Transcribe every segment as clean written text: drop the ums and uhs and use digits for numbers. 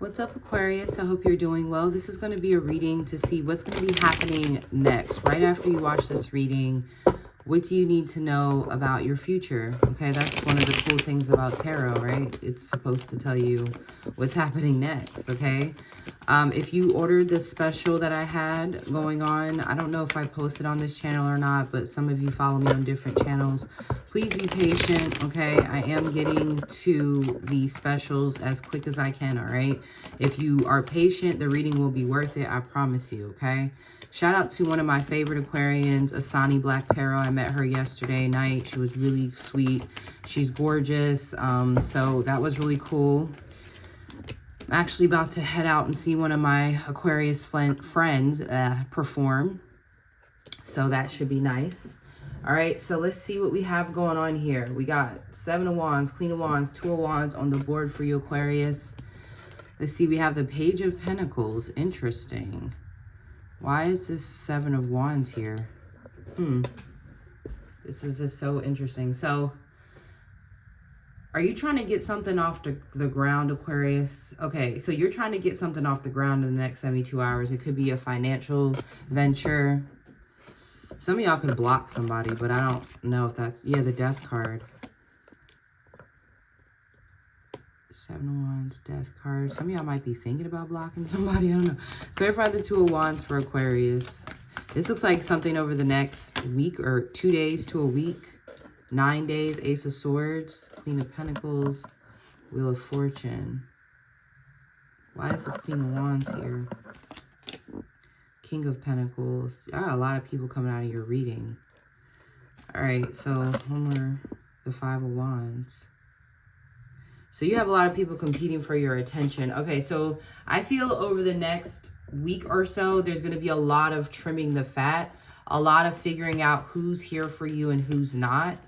What's up, Aquarius? I hope you're doing well. This is going to be a reading to see what's going to be happening next. Right after you watch this reading, what do you need to know about your future? Okay, that's one of the cool things about tarot, right? It's supposed to tell you what's happening next, okay? If you ordered the special that I had going on, I don't know if I posted on this channel or not, but some of you follow me on different channels. Please be patient, okay? I am getting to the specials as quick as I can, all right? If you are patient, the reading will be worth it, I promise you, okay? Shout out to one of my favorite Aquarians, Asani Black Tarot. I met her yesterday night. She was really sweet. She's gorgeous. So that was really cool. I'm actually about to head out and see one of my Aquarius friends perform. So that should be nice. All right, so let's see what we have going on here. We got 7 of Wands, Queen of Wands, 2 of Wands on the board for you, Aquarius. Let's see, we have the Page of Pentacles. Interesting. Why is this 7 of Wands here? This is just so interesting. So, are you trying to get something off the ground, Aquarius? Okay, so you're trying to get something off the ground in the next 72 hours. It could be a financial venture. Some of y'all could block somebody, but I don't know if that's... Yeah, the Death card. 7 of Wands, Death card. Some of y'all might be thinking about blocking somebody. I don't know. Clarify the 2 of Wands for Aquarius. This looks like something over the next week or 2 days to a week. 9 days. Ace of Swords, Queen of Pentacles, Wheel of Fortune. Why is this Queen of Wands here? King of Pentacles. I got a lot of people coming out of your reading. All right, so one more. The 5 of Wands. So you have a lot of people competing for your attention. Okay, so I feel over the next week or so, there's going to be a lot of trimming the fat, a lot of figuring out who's here for you and who's not,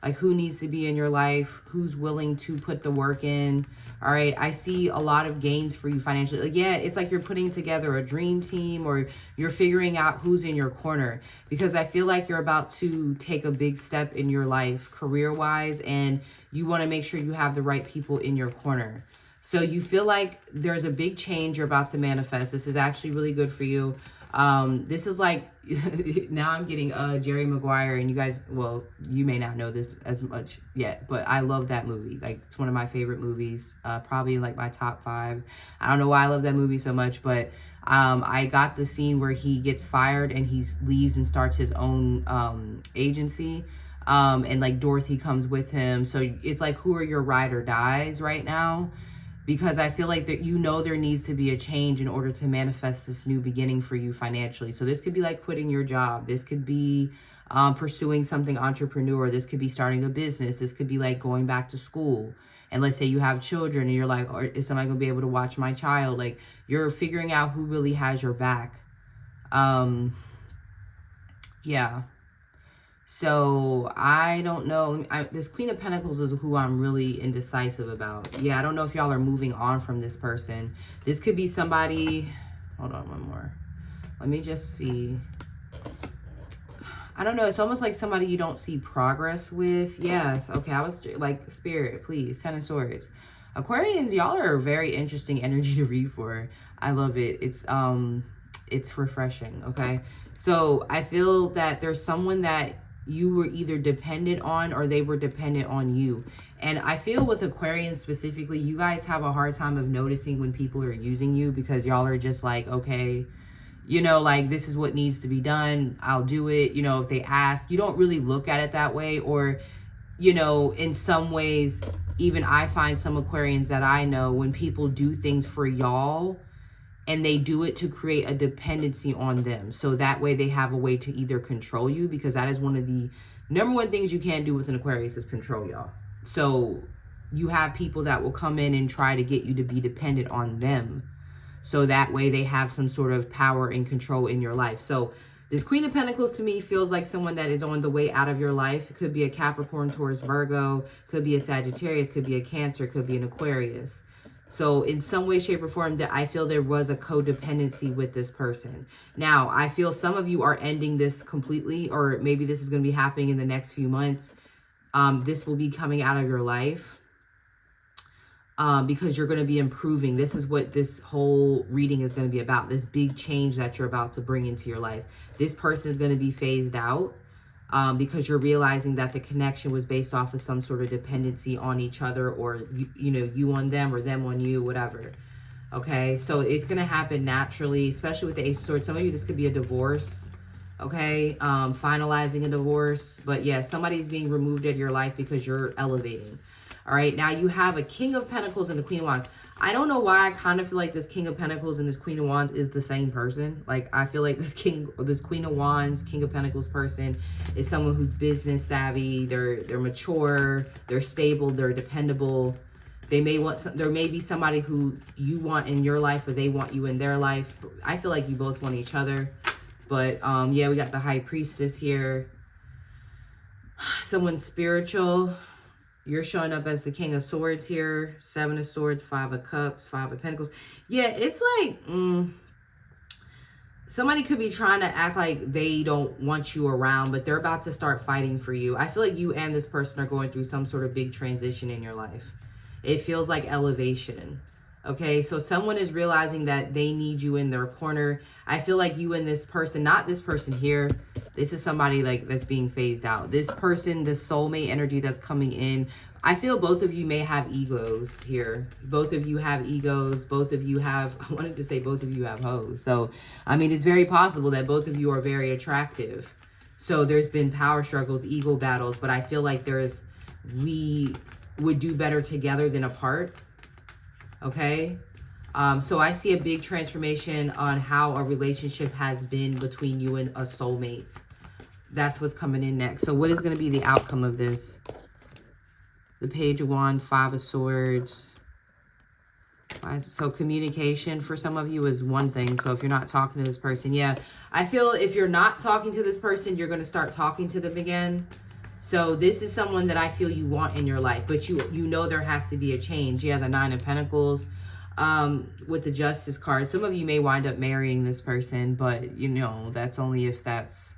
like who needs to be in your life, who's willing to put the work in. All right, I see a lot of gains for you financially. Like, yeah, it's like you're putting together a dream team or you're figuring out who's in your corner, because I feel like you're about to take a big step in your life career-wise, and you want to make sure you have the right people in your corner. So you feel like there's a big change you're about to manifest. This is actually really good for you. This is like, now I'm getting Jerry Maguire, and you guys, well, you may not know this as much yet, but I love that movie. Like, it's one of my favorite movies, probably like my top 5. I don't know why I love that movie so much, but I got the scene where he gets fired and he leaves and starts his own agency. And like Dorothy comes with him. So it's like, who are your ride or dies right now? Because I feel like that, you know, there needs to be a change in order to manifest this new beginning for you financially. So this could be like quitting your job. This could be pursuing something entrepreneur. This could be starting a business. This could be like going back to school. And let's say you have children and you're like, or is somebody going to be able to watch my child? Like, you're figuring out who really has your back. Yeah. So I don't know. This Queen of Pentacles is who I'm really indecisive about. Yeah, I don't know if y'all are moving on from this person. This could be somebody. Hold on, one more. Let me just see. I don't know. It's almost like somebody you don't see progress with. Yes. Okay. I was like, Spirit, please. 10 of Swords. Aquarians, y'all are a very interesting energy to read for. I love it. It's refreshing. Okay. So I feel that there's someone that you were either dependent on or they were dependent on you. And I feel with Aquarians specifically, you guys have a hard time of noticing when people are using you, because y'all are just like, okay, you know, like, this is what needs to be done. I'll do it. You know, if they ask, you don't really look at it that way. Or, you know, in some ways, even I find some Aquarians that I know, when people do things for y'all, and they do it to create a dependency on them. So that way they have a way to either control you, because that is one of the #1 things you can't do with an Aquarius is control y'all. So you have people that will come in and try to get you to be dependent on them. So that way they have some sort of power and control in your life. So this Queen of Pentacles to me feels like someone that is on the way out of your life. It could be a Capricorn, Taurus, Virgo, could be a Sagittarius, could be a Cancer, could be an Aquarius. So in some way, shape, or form, that I feel there was a codependency with this person. Now, I feel some of you are ending this completely, or maybe this is going to be happening in the next few months. This will be coming out of your life. because you're going to be improving. This is what this whole reading is going to be about, this big change that you're about to bring into your life. This person is going to be phased out because you're realizing that the connection was based off of some sort of dependency on each other, or, you know, you on them or them on you, whatever. Okay, so it's going to happen naturally, especially with the Ace of Swords. Some of you, this could be a divorce. Okay, finalizing a divorce. But yeah, somebody's being removed out of your life because you're elevating. All right, now you have a King of Pentacles and a Queen of Wands. I don't know why I kind of feel like this King of Pentacles and this Queen of Wands is the same person. Like, I feel like this Queen of Wands, King of Pentacles person is someone who's business savvy. They're mature, they're stable, they're dependable. They may want there may be somebody who you want in your life or they want you in their life. I feel like you both want each other. But yeah, we got the High Priestess here. Someone spiritual. You're showing up as the King of Swords here. 7 of Swords, 5 of Cups, 5 of Pentacles. Yeah, it's like somebody could be trying to act like they don't want you around, but they're about to start fighting for you. I feel like you and this person are going through some sort of big transition in your life. It feels like elevation. Okay, so someone is realizing that they need you in their corner. I feel like you and this person, not this person here. This is somebody like that's being phased out. This person, the soulmate energy that's coming in. I feel both of you may have egos here. Both of you have egos. Both of you have, I wanted to say both of you have hoes. So, I mean, it's very possible that both of you are very attractive. So there's been power struggles, ego battles, but I feel like we would do better together than apart. Okay, so I see a big transformation on how a relationship has been between you and a soulmate. That's what's coming in next. So what is going to be the outcome of this? The Page of Wands, 5 of Swords. So communication for some of you is one thing. So if you're not talking to this person, yeah, I feel if you're not talking to this person, you're going to start talking to them again. So this is someone that I feel you want in your life, but you know there has to be a change. Yeah, the 9 of Pentacles with the Justice card. Some of you may wind up marrying this person, but you know, that's only if that's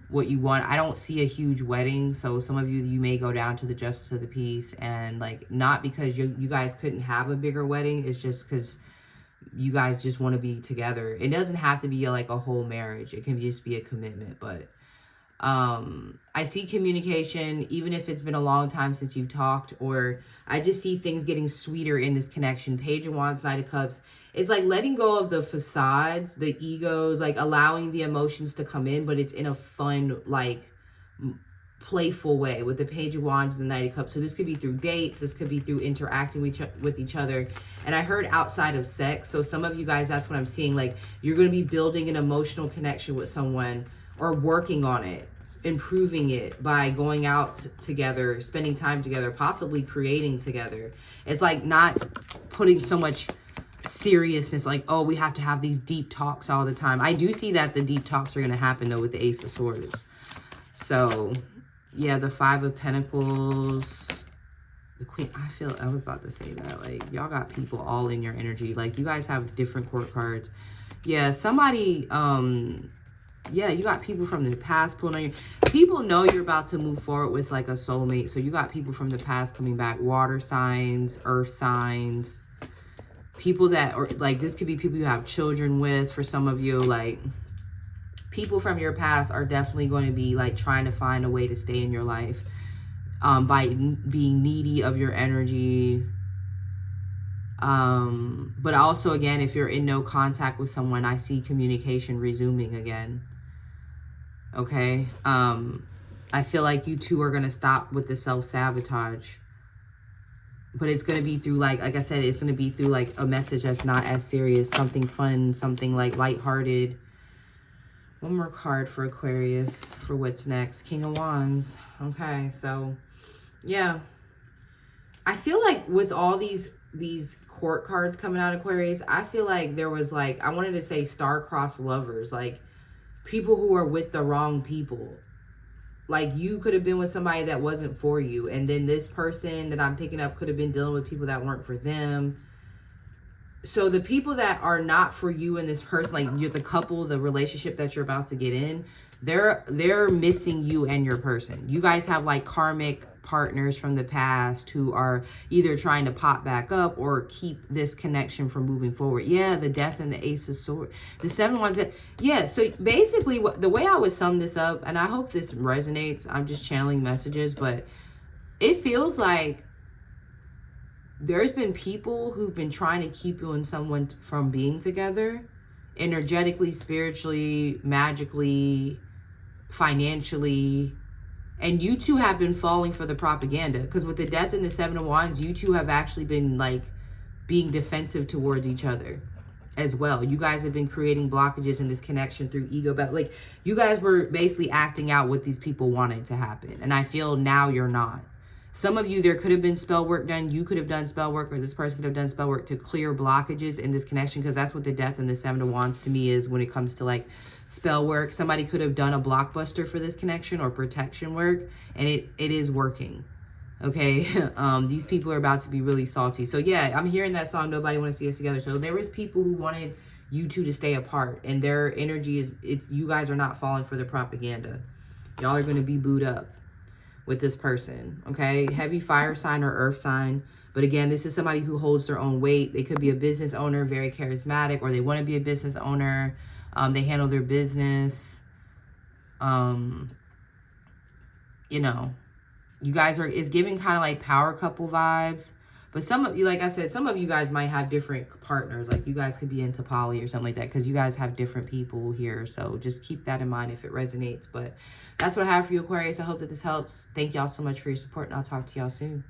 what you want. I don't see a huge wedding. So some of you may go down to the Justice of the Peace, and like, not because you guys couldn't have a bigger wedding. It's just because you guys just want to be together. It doesn't have to be like a whole marriage. It can just be a commitment, but I see communication, even if it's been a long time since you've talked, or I just see things getting sweeter in this connection. Page of Wands, Knight of Cups. It's like letting go of the facades, the egos, like allowing the emotions to come in, but it's in a fun, like playful way with the Page of Wands and the Knight of Cups. So this could be through dates. This could be through interacting with each other. And I heard outside of sex. So some of you guys, that's what I'm seeing. Like, you're going to be building an emotional connection with someone, or working on it, improving it by going out together, spending time together, possibly creating together. It's like not putting so much seriousness, like, oh, we have to have these deep talks all the time. I do see that the deep talks are going to happen though with the Ace of Swords. So yeah, the 5 of Pentacles, the Queen. I was about to say that, like, y'all got people all in your energy. Like, you guys have different court cards. Yeah, somebody yeah, you got people from the past pulling on you. People know you're about to move forward with like a soulmate. So you got people from the past coming back. Water signs, earth signs. People that, or like, this could be people you have children with for some of you. Like, people from your past are definitely going to be like trying to find a way to stay in your life by being needy of your energy. But also, again, if you're in no contact with someone, I see communication resuming again. Okay. I feel like you two are going to stop with the self-sabotage, but it's going to be through like I said, it's going to be through like a message that's not as serious, something fun, something like lighthearted. One more card for Aquarius for what's next. King of Wands. Okay. So yeah, I feel like with all these court cards coming out, Aquarius, I feel like there was like, I wanted to say star-crossed lovers, like people who are with the wrong people. Like, you could have been with somebody that wasn't for you, and then this person that I'm picking up could have been dealing with people that weren't for them. So the people that are not for you and this person, like you're the couple, the relationship that you're about to get in, they're missing you and your person. You guys have like karmic partners from the past who are either trying to pop back up or keep this connection from moving forward. Yeah, the Death and the Ace of Swords. The 7 of Wands. Yeah, so basically the way I would sum this up, and I hope this resonates, I'm just channeling messages, but it feels like there's been people who've been trying to keep you and someone from being together, energetically, spiritually, magically, financially, and you two have been falling for the propaganda. Because with the Death and the 7 of Wands, you two have actually been like being defensive towards each other as well. You guys have been creating blockages in this connection through ego, but like you guys were basically acting out what these people wanted to happen, and I feel now you're not. Some of you, there could have been spell work done. You could have done spell work, or this person could have done spell work to clear blockages in this connection, because that's what the Death and the 7 of Wands to me is when it comes to like spell work. Somebody could have done a blockbuster for this connection or protection work, and it is working. Okay, these people are about to be really salty. So yeah, I'm hearing that song, Nobody Want to See Us Together. So there was people who wanted you two to stay apart, and their energy is, you guys are not falling for the propaganda. Y'all are going to be booed up with this person, okay? Heavy fire sign or earth sign. But again, this is somebody who holds their own weight. They could be a business owner, very charismatic, or they want to be a business owner. They handle their business. You know, you guys are, it's giving kind of like power couple vibes. But some of you, like I said, some of you guys might have different partners. Like you guys could be into poly or something like that, because you guys have different people here. So just keep that in mind if it resonates. But that's what I have for you, Aquarius. I hope that this helps. Thank y'all so much for your support, and I'll talk to y'all soon.